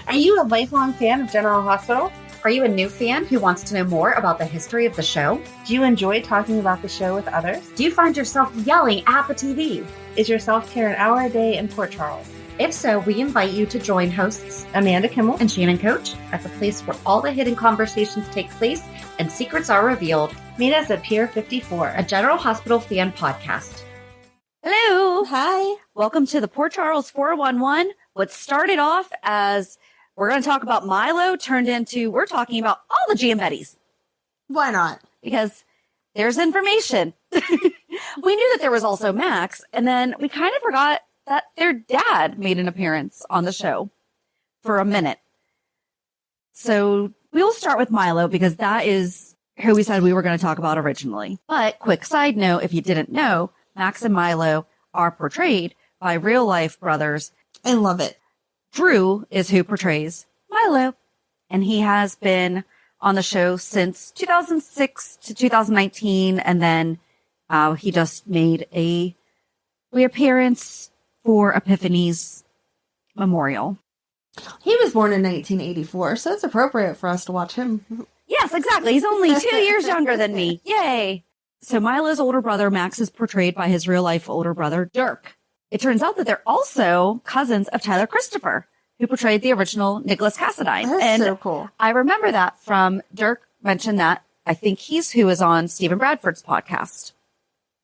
Are you a lifelong fan of General Hospital? Are you a new fan who wants to know more about the history of the show? Do you enjoy talking about the show with others? Do you find yourself yelling at the TV? Is your self-care an hour a day in Port Charles? If so, we invite you to join hosts Amanda Kimmel and Shannon Coach at the place where all the hidden conversations take place and secrets are revealed. Meet us at Pier 54, a General Hospital fan podcast. Hello. Hi. Welcome to the Port Charles 411. What started off as we're going to talk about Milo turned into we're talking about all the Giambettis. Why not? Because there's information. We knew that there was also Max, and then we kind of forgot that their dad made an appearance on the show for a minute. So we'll start with Milo because that is who we said we were going to talk about originally. But quick side note, if you didn't know, Max and Milo are portrayed by real life brothers. I love it. Drew is who portrays Milo, and he has been on the show since 2006 to 2019, and then he just made a reappearance for Epiphany's memorial. He was born in 1984, so it's appropriate for us to watch him. Yes, exactly. He's only 2 years younger than me. Yay! So Milo's older brother, Max, is portrayed by his real-life older brother, Dirk. It turns out that they're also cousins of Tyler Christopher, who portrayed the original Nicholas Cassadine. That's so cool. I remember that from Dirk mentioned that. I think he's who is on Stephen Bradford's podcast.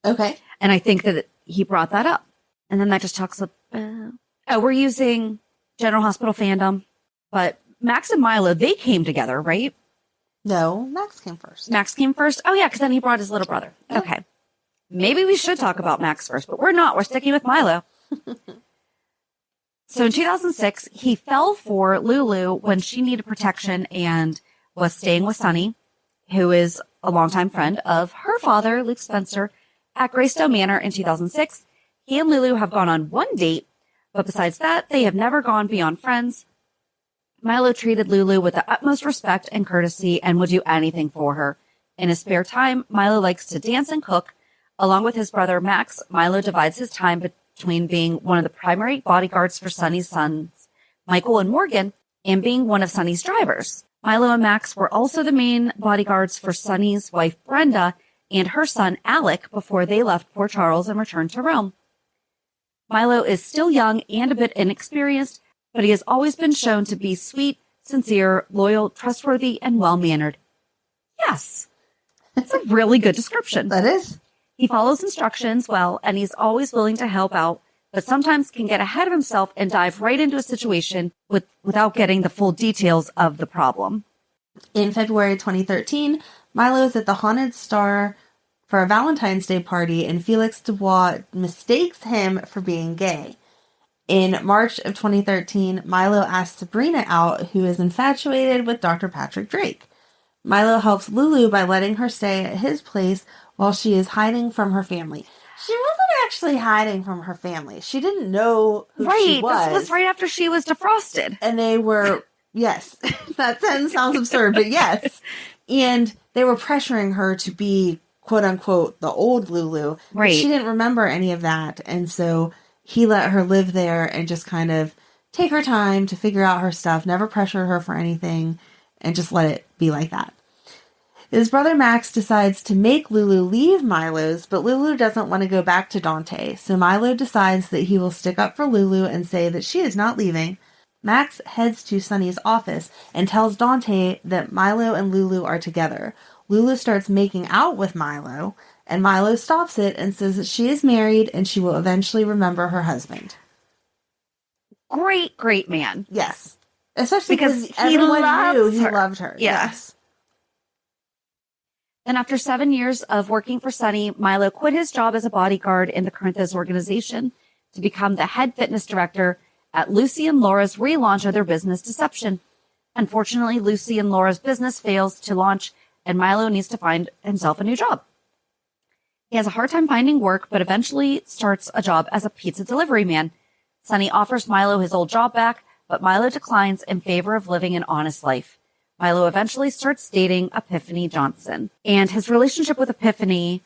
Okay. And I think that he brought that up. And then that just talks about, we're using General Hospital fandom. But Max and Milo, they came together, right? No, Max came first. Max came first? Oh, yeah, because then he brought his little brother. Yeah. Okay. Maybe we should talk about Max first, but we're not. We're sticking with Milo. So in 2006, he fell for Lulu when she needed protection and was staying with Sonny, who is a longtime friend of her father, Luke Spencer, at Greystone Manor in 2006. He and Lulu have gone on one date, but besides that, they have never gone beyond friends. Milo treated Lulu with the utmost respect and courtesy and would do anything for her. In his spare time, Milo likes to dance and cook. Along with his brother Max, Milo divides his time between being one of the primary bodyguards for Sonny's sons, Michael and Morgan, and being one of Sonny's drivers. Milo and Max were also the main bodyguards for Sonny's wife Brenda and her son Alec before they left Port Charles and returned to Rome. Milo is still young and a bit inexperienced, but he has always been shown to be sweet, sincere, loyal, trustworthy, and well-mannered. Yes, that's a really good description. That is. He follows instructions well, and he's always willing to help out, but sometimes can get ahead of himself and dive right into a situation without getting the full details of the problem. In February 2013, Milo is at the Haunted Star for a Valentine's Day party, and Felix Dubois mistakes him for being gay. In March of 2013, Milo asks Sabrina out, who is infatuated with Dr. Patrick Drake. Milo helps Lulu by letting her stay at his place while she is hiding from her family. She wasn't actually hiding from her family. She didn't know who she was. Right, this was right after she was defrosted. And they were, yes, that sentence sounds absurd, but yes. And they were pressuring her to be, quote unquote, the old Lulu. Right. She didn't remember any of that. And so he let her live there and just kind of take her time to figure out her stuff, never pressure her for anything, and just let it be like that. His brother Max decides to make Lulu leave Milo's, but Lulu doesn't want to go back to Dante, so Milo decides that he will stick up for Lulu and say that she is not leaving. Max heads to Sonny's office and tells Dante that Milo and Lulu are together. Lulu starts making out with Milo, and Milo stops it and says that she is married and she will eventually remember her husband. Great, great man. Yes. Especially because everyone knew he loved her. Yeah. Yes. Then after 7 years of working for Sonny, Milo quit his job as a bodyguard in the Corinthos organization to become the head fitness director at Lucy and Laura's relaunch of their business Deception. Unfortunately, Lucy and Laura's business fails to launch, and Milo needs to find himself a new job. He has a hard time finding work, but eventually starts a job as a pizza delivery man. Sonny offers Milo his old job back, but Milo declines in favor of living an honest life. Milo eventually starts dating Epiphany Johnson, and his relationship with Epiphany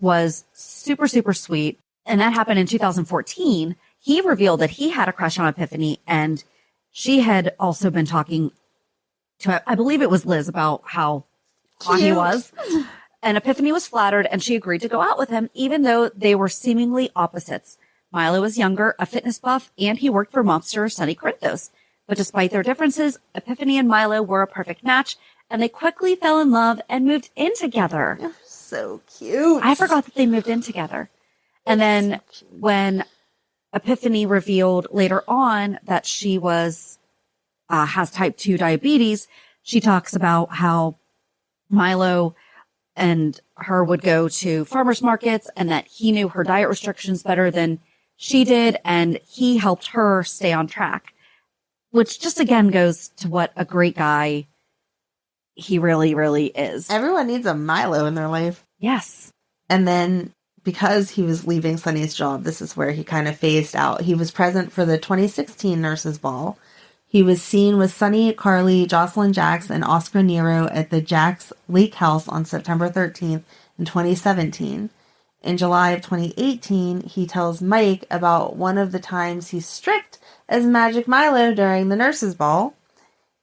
was super, super sweet. And that happened in 2014. He revealed that he had a crush on Epiphany, and she had also been talking to, I believe it was Liz, about how hot he Cute. was. And Epiphany was flattered, and she agreed to go out with him, even though they were seemingly opposites. Milo was younger, a fitness buff, and he worked for mobster Sonny Corinthos. But despite their differences, Epiphany and Milo were a perfect match, and they quickly fell in love and moved in together. So cute. I forgot that they moved in together. And then when Epiphany revealed later on that she was has type 2 diabetes, she talks about how Milo and her would go to farmers markets and that he knew her diet restrictions better than she did, and he helped her stay on track, which just again goes to what a great guy he really, really is. Everyone needs a Milo in their life. Yes. And then because he was leaving Sonny's job, this is where he kind of phased out. He was present for the 2016 Nurses Ball. He was seen with Sonny, Carly, Jocelyn Jax, and Oscar Nero at the Jax Lake House on September 13th in 2017. In July of 2018, he tells Mike about one of the times he's stripped as Magic Milo during the Nurses Ball.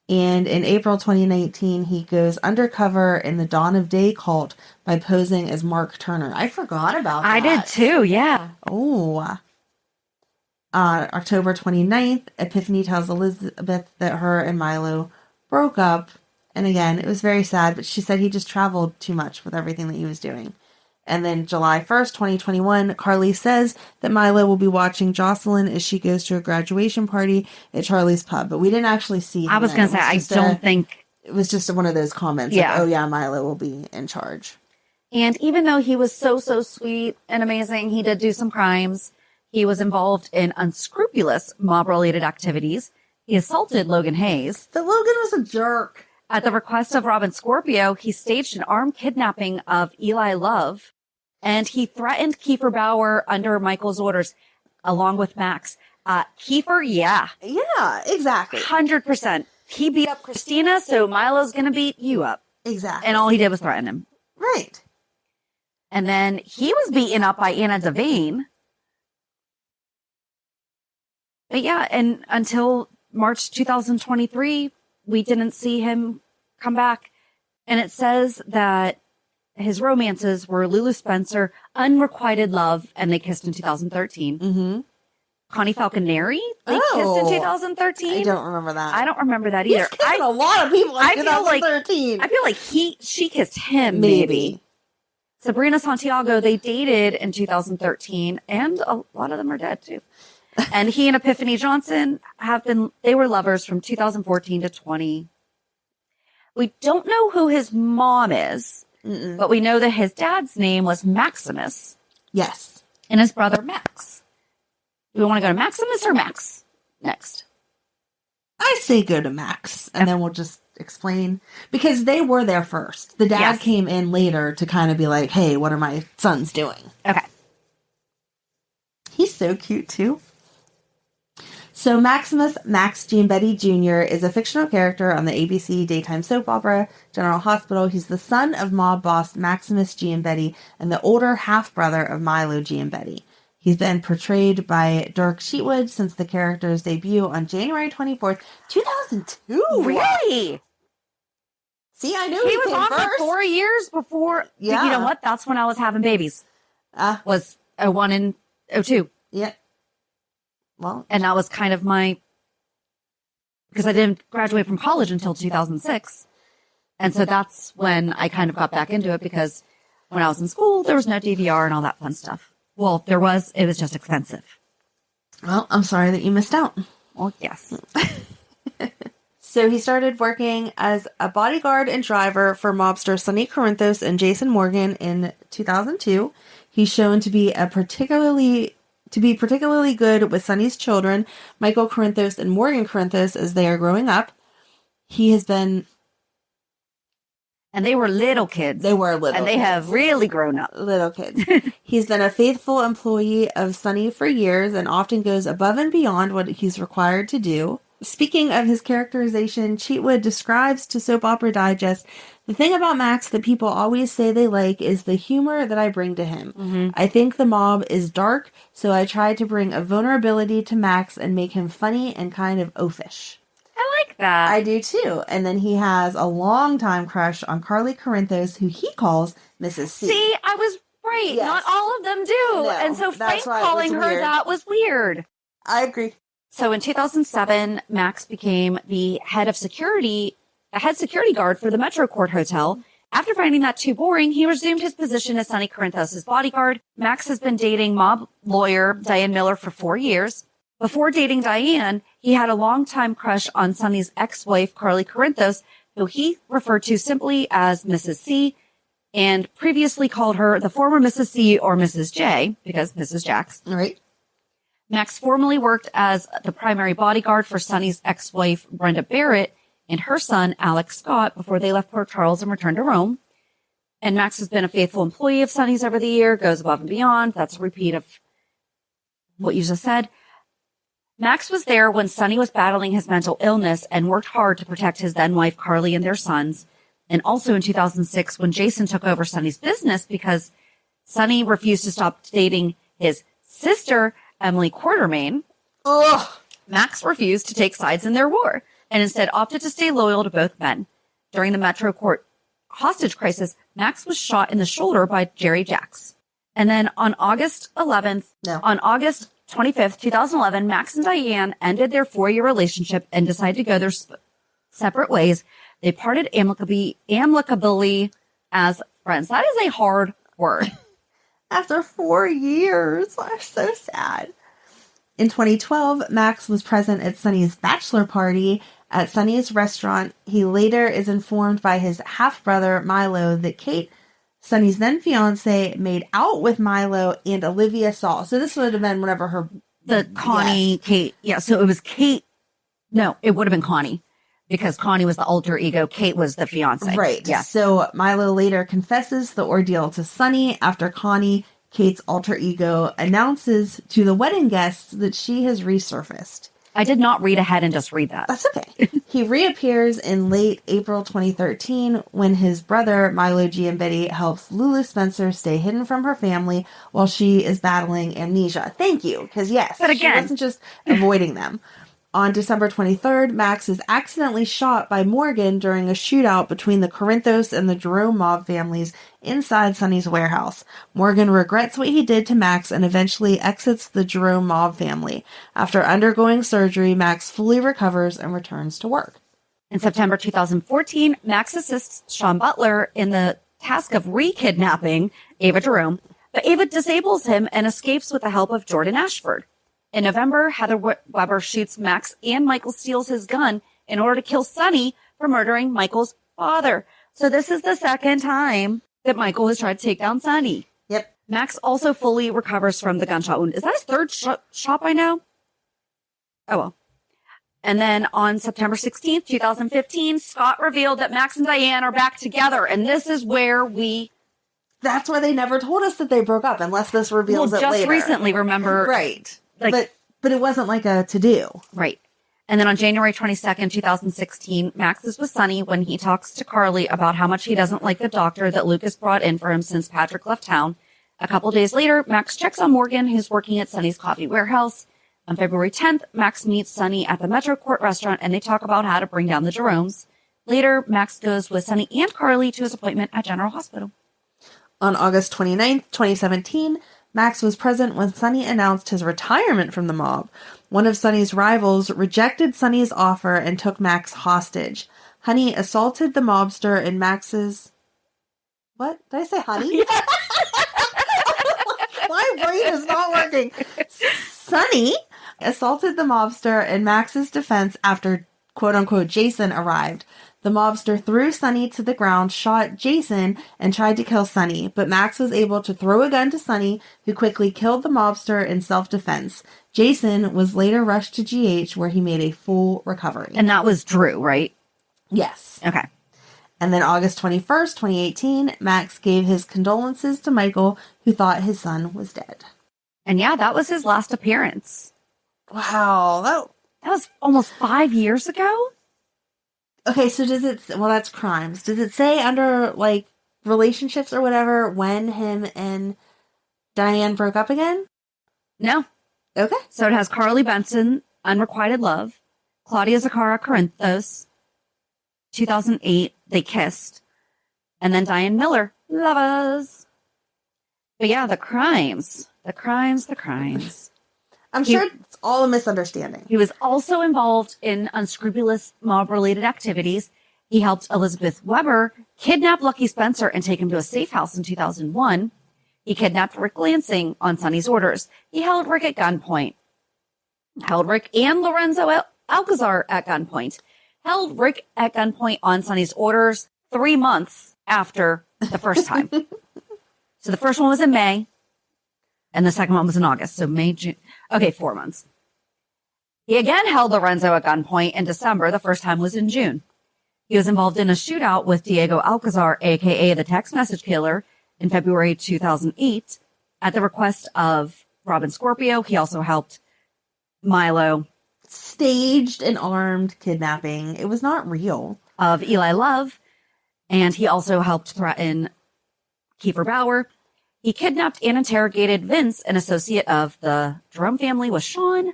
And in April 2019, he goes undercover in the Dawn of Day cult by posing as Mark Turner. I forgot about that. I did too, yeah. Oh. October 29th, Epiphany tells Elizabeth that her and Milo broke up. And again, it was very sad, but she said he just traveled too much with everything that he was doing. And then July 1st, 2021, Carly says that Milo will be watching Jocelyn as she goes to a graduation party at Charlie's pub. But we didn't actually see him. I was going to say, I don't think... It was just one of those comments. Yeah. Like, oh, yeah, Milo will be in charge. And even though he was so, so sweet and amazing, he did do some crimes. He was involved in unscrupulous mob-related activities. He assaulted Logan Hayes. But Logan was a jerk. At the request of Robin Scorpio, he staged an armed kidnapping of Eli Love, and he threatened Kiefer Bauer under Michael's orders, along with Max. Kiefer, yeah. Yeah, exactly. 100%. He beat up Christina, so Milo's going to beat you up. Exactly. And all he did was threaten him. Right. And then he was beaten up by Anna Devane. But yeah, and until March 2023, we didn't see him come back. And it says that his romances were Lulu Spencer, Unrequited Love, and they kissed in 2013. Mm-hmm. Connie Falconeri, they kissed in 2013. I don't remember that. I don't remember that either. He's kissing a lot of people in I feel like 2013. I feel like she kissed him, maybe. Sabrina Santiago, they dated in 2013, and a lot of them are dead too. And he and Epiphany Johnson they were lovers from 2014 to 20. We don't know who his mom is, but we know that his dad's name was Maximus. Yes. And his brother Max. Do we want to go to Maximus or Max next? I say go to Max, and then we'll just explain. Because they were there first. The dad came in later to kind of be like, hey, what are my sons doing? Okay. He's so cute, too. So Maximus Max Giambetti Jr. is a fictional character on the ABC daytime soap opera General Hospital. He's the son of mob boss Maximus Giambetti and the older half-brother of Milo Giambetti. He's been portrayed by Dirk Sheetwood since the character's debut on January 24th, 2002. Really? See, I knew He was came on first. for 4 years before. Yeah. You know what? That's when I was having babies. Was 01 and 02. Yeah. Well, And that was kind of because I didn't graduate from college until 2006. And so that's when I kind of got back into it, because when I was in school, there was no DVR and all that fun stuff. Well, it was just expensive. well, I'm sorry that you missed out. Well, yes. So he started working as a bodyguard and driver for mobster Sonny Corinthos and Jason Morgan in 2002. He's shown to be particularly good with Sonny's children, Michael Corinthos and Morgan Corinthos, as they are growing up. He has been... And they were little kids. They were little And they kids. have really grown up. Little kids. He's been a faithful employee of Sonny for years and often goes above and beyond what he's required to do. Speaking of his characterization, Cheatwood describes to Soap Opera Digest, the thing about Max that people always say they like is the humor that I bring to him. Mm-hmm. I think the mob is dark, so I tried to bring a vulnerability to Max and make him funny and kind of oafish. like that. I do too. And then he has a longtime crush on Carly Corinthos, who he calls Mrs. C. See, I was right. Yes. Not all of them do. No, and so Frank that's why it calling was her weird. that was weird. I agree. So in 2007, Max became the head security guard for the Metro Court Hotel. After finding that too boring, he resumed his position as Sonny Corinthos' bodyguard. Max has been dating mob lawyer Diane Miller for 4 years. Before dating Diane, he had a longtime crush on Sonny's ex-wife, Carly Corinthos, who he referred to simply as Mrs. C, and previously called her the former Mrs. C or Mrs. J, because Mrs. Jax. All right. Max formerly worked as the primary bodyguard for Sonny's ex-wife, Brenda Barrett, and her son, Alex Scott, before they left Port Charles and returned to Rome. And Max has been a faithful employee of Sonny's over the year, goes above and beyond. That's a repeat of what you just said. Max was there when Sonny was battling his mental illness and worked hard to protect his then-wife, Carly, and their sons. And also in 2006, when Jason took over Sonny's business because Sonny refused to stop dating his sister, Emily Quartermain. Ugh. Max refused to take sides in their war and instead opted to stay loyal to both men. During the Metro Court hostage crisis, Max was shot in the shoulder by Jerry Jax. And then on August 25th, 2011, Max and Diane ended their 4-year relationship and decided to go their separate ways. They parted amicably as friends. That is a hard word. After 4 years. I'm so sad. In 2012, Max was present at Sonny's bachelor party at Sonny's restaurant. He later is informed by his half-brother, Milo, that Kate, Sonny's then fiance, made out with Milo and Olivia Saul. So this would have been whenever her... The Connie, yes. Kate. Yeah, so it was Kate. No, it would have been Connie because Connie was the alter ego. Kate was the fiance. Right. Yeah. So Milo later confesses the ordeal to Sonny after Connie, Kate's alter ego, announces to the wedding guests that she has resurfaced. I did not read ahead and just read that. That's okay. He reappears in late April 2013 when his brother, Milo Giambetti, helps Lulu Spencer stay hidden from her family while she is battling amnesia. Thank you, because yes, but again, she wasn't just avoiding them. On December 23rd, Max is accidentally shot by Morgan during a shootout between the Corinthos and the Jerome mob families inside Sonny's warehouse. Morgan regrets what he did to Max and eventually exits the Jerome mob family. After undergoing surgery, Max fully recovers and returns to work. In September 2014, Max assists Sean Butler in the task of re-kidnapping Ava Jerome, but Ava disables him and escapes with the help of Jordan Ashford. In November, Heather Weber shoots Max and Michael steals his gun in order to kill Sonny for murdering Michael's father. So this is the second time that Michael has tried to take down Sonny. Yep. Max also fully recovers from the gunshot wound. Is that his third shot by now? Oh, well. And then on September 16th, 2015, Scott revealed that Max and Diane are back together. And this is where That's why they never told us that they broke up, unless this reveals it later. Just recently, remember? Right. But it wasn't like a to-do. Right. And then on January 22nd, 2016, Max is with Sonny when he talks to Carly about how much he doesn't like the doctor that Lucas brought in for him since Patrick left town. A couple days later, Max checks on Morgan, who's working at Sonny's coffee warehouse. On February 10th, Max meets Sonny at the Metro Court restaurant and they talk about how to bring down the Jeromes. Later, Max goes with Sonny and Carly to his appointment at General Hospital. On August 29th, 2017, Max was present when Sonny announced his retirement from the mob. One of Sonny's rivals rejected Sonny's offer and took Max hostage. Honey assaulted the mobster in Max's... What? Did I say honey? My brain is not working. Sonny assaulted the mobster in Max's defense after quote-unquote Jason arrived. The mobster threw Sonny to the ground, shot Jason, and tried to kill Sonny, but Max was able to throw a gun to Sonny, who quickly killed the mobster in self-defense. Jason was later rushed to GH, where he made a full recovery. And that was Drew, right? Yes. Okay. And then August 21st, 2018, Max gave his condolences to Michael, who thought his son was dead. And yeah, that was his last appearance. Wow. That was almost 5 years ago? Okay, so does it... Well, that's crimes. Does it say under, like, relationships or whatever when him and Diane broke up again? No. Okay. So it has Carly Benson, Unrequited Love, Claudia Zaccara Corinthos, 2008, they kissed. And then Diane Miller, lovers. But yeah, the crimes. I'm sure it's all a misunderstanding. He was also involved in unscrupulous mob-related activities. He helped Elizabeth Weber kidnap Lucky Spencer and take him to a safe house in 2001. He kidnapped Rick Lansing on Sonny's orders. He held Rick at gunpoint. Held Rick and Lorenzo Alcazar at gunpoint. Held Rick at gunpoint on Sonny's orders 3 months after the first time. So the first one was in May, and the second one was in August. So May, June. Okay, 4 months. He again held Lorenzo at gunpoint in December. The first time was in June. He was involved in a shootout with Diego Alcazar, a.k.a. the text message killer, in February 2008 at the request of Robin Scorpio. He also helped Milo. Staged and armed kidnapping. It was not real. Of Eli Love. And he also helped threaten Kiefer Bauer. He kidnapped and interrogated Vince, an associate of the Jerome family with Sean.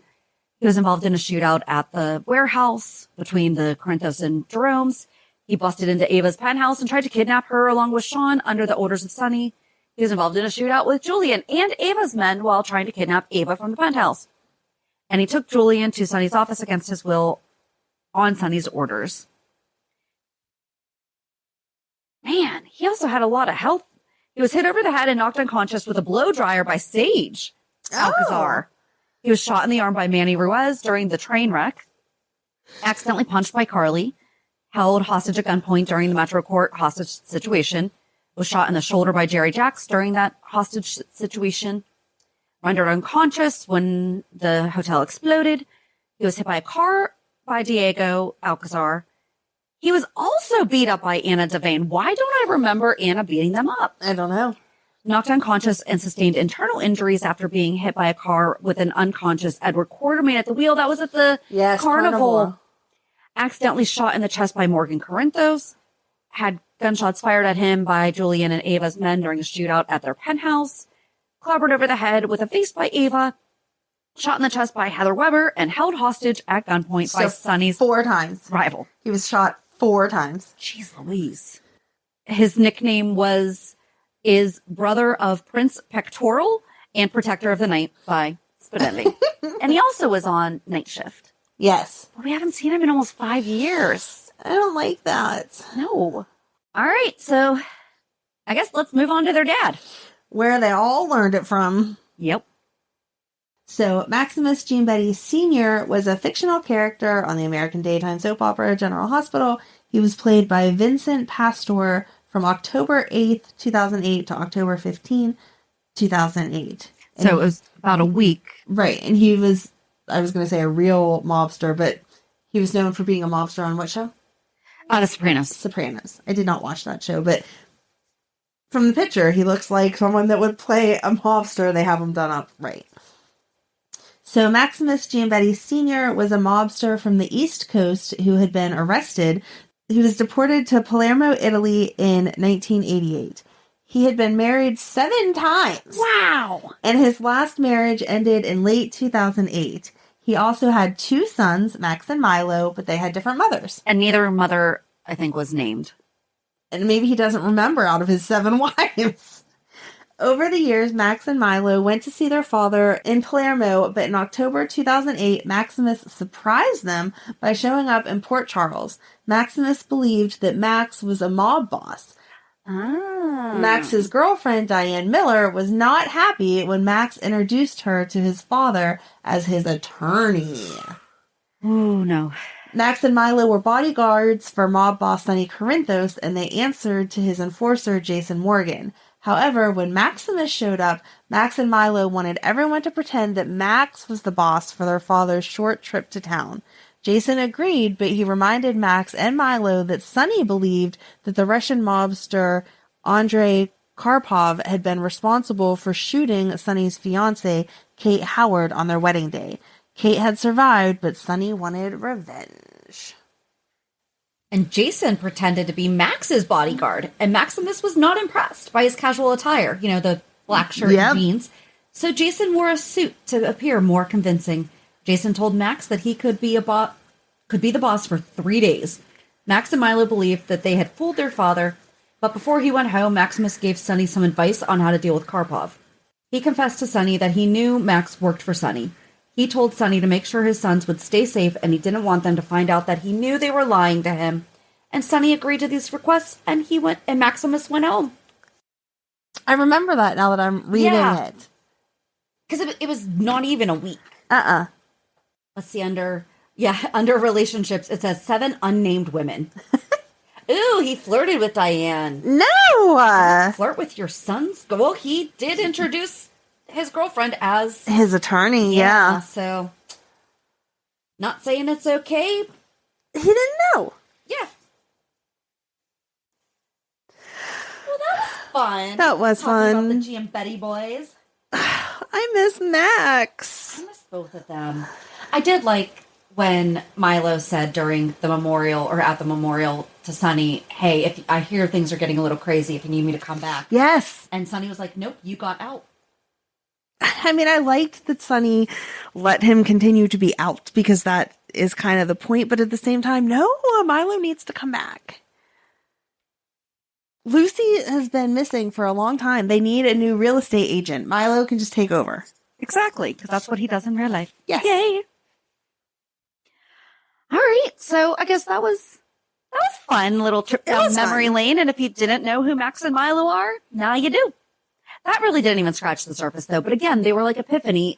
He was involved in a shootout at the warehouse between the Corinthos and Jerome's. He busted into Ava's penthouse and tried to kidnap her along with Sean under the orders of Sonny. He was involved in a shootout with Julian and Ava's men while trying to kidnap Ava from the penthouse. And he took Julian to Sonny's office against his will on Sonny's orders. Man, he also had a lot of health. He was hit over the head and knocked unconscious with a blow dryer by Sage Alcazar. He was shot in the arm by Manny Ruiz during the train wreck. Accidentally punched by Carly. Held hostage at gunpoint during the Metro Court hostage situation. Was shot in the shoulder by Jerry Jacks during that hostage situation. Rendered unconscious when the hotel exploded. He was hit by a car by Diego Alcazar. He was also beat up by Anna Devane. Why don't I remember Anna beating them up? I don't know. Knocked unconscious and sustained internal injuries after being hit by a car with an unconscious Edward Quartermain at the wheel. That was at the carnival. Accidentally shot in the chest by Morgan Corinthos. Had gunshots fired at him by Julian and Ava's men during a shootout at their penthouse. Clobbered over the head with a face by Ava. Shot in the chest by Heather Weber and held hostage at gunpoint by Sonny's 4 times. Rival. He was shot 4 times. Jeez Louise. His nickname is brother of Prince Pectoral and protector of the night by Spinelli. And he also was on Night Shift. Yes. But we haven't seen him in almost 5 years. I don't like that. No. All right. So I guess let's move on to their dad. Where they all learned it from. Yep. So Maximus Giambetti Sr. was a fictional character on the American daytime soap opera General Hospital. He was played by Vincent Pastore from October 8th, 2008 to October 15th, 2008. So it was about a week. Right. And he was, I was going to say a real mobster, but he was known for being a mobster on what show? The Sopranos. Sopranos. I did not watch that show, but from the picture, he looks like someone that would play a mobster. They have him done up right. So Maximus Giambetti Sr. was a mobster from the East Coast who had been arrested. He was deported to Palermo, Italy in 1988. He had been married 7 times. Wow. And his last marriage ended in late 2008. He also had 2 sons, Max and Milo, but they had different mothers. And neither mother, I think, was named. And maybe he doesn't remember out of his 7 wives. Over the years, Max and Milo went to see their father in Palermo, but in October 2008, Maximus surprised them by showing up in Port Charles. Maximus believed that Max was a mob boss. Max's girlfriend, Diane Miller, was not happy when Max introduced her to his father as his attorney. Oh, no. Max and Milo were bodyguards for mob boss Sonny Corinthos, and they answered to his enforcer, Jason Morgan. However, when Maximus showed up, Max and Milo wanted everyone to pretend that Max was the boss for their father's short trip to town. Jason agreed, but he reminded Max and Milo that Sonny believed that the Russian mobster Andrei Karpov had been responsible for shooting Sonny's fiancée, Kate Howard, on their wedding day. Kate had survived, but Sonny wanted revenge. And Jason pretended to be Max's bodyguard, and Maximus was not impressed by his casual attire, you know, the black shirt and jeans. So Jason wore a suit to appear more convincing. Jason told Max that he could could be the boss for 3 days. Max and Milo believed that they had fooled their father, but before he went home, Maximus gave Sonny some advice on how to deal with Karpov. He confessed to Sonny that he knew Max worked for Sonny. He told Sonny to make sure his sons would stay safe, and he didn't want them to find out that he knew they were lying to him. And Sonny agreed to these requests, and Maximus went home. I remember that now that I'm reading it. Because it was not even a week. Let's see, under relationships, it says 7 unnamed women. Ooh, he flirted with Diane. No! Flirt with your sons? Well, he did introduce his girlfriend as his attorney, yeah. So, not saying it's okay. He didn't know. Yeah. Well, that was fun. That was Talking fun. about the Giambetti boys. I miss Max. I miss both of them. I did like when Milo said during the memorial or at the memorial to Sonny, hey, if I hear things are getting a little crazy, if you need me to come back. Yes. And Sonny was like, nope, you got out. I mean, I liked that Sonny let him continue to be out because that is kind of the point. But at the same time, no, Milo needs to come back. Lucy has been missing for a long time. They need a new real estate agent. Milo can just take over. Exactly, because that's what he does in real life. Yes. Yay. All right, so I guess that was fun. Little trip down memory lane. And if you didn't know who Max and Milo are, now you do. That really didn't even scratch the surface, though. But again, they were like epiphany.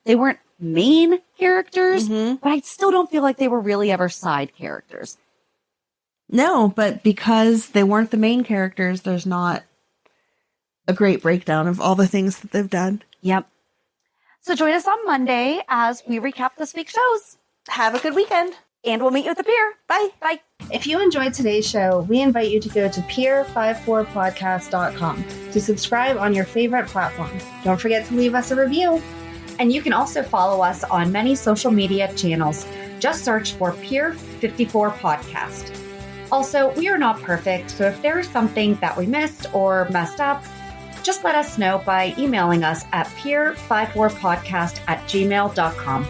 They weren't main characters, but I still don't feel like they were really ever side characters. No, but because they weren't the main characters, there's not a great breakdown of all the things that they've done. Yep. So join us on Monday as we recap this week's shows. Have a good weekend. And we'll meet you at the pier. Bye. Bye. If you enjoyed today's show, we invite you to go to peer54podcast.com to subscribe on your favorite platform. Don't forget to leave us a review. And you can also follow us on many social media channels. Just search for Peer 54 Podcast. Also, we are not perfect, so if there is something that we missed or messed up, just let us know by emailing us at peer54podcast@gmail.com.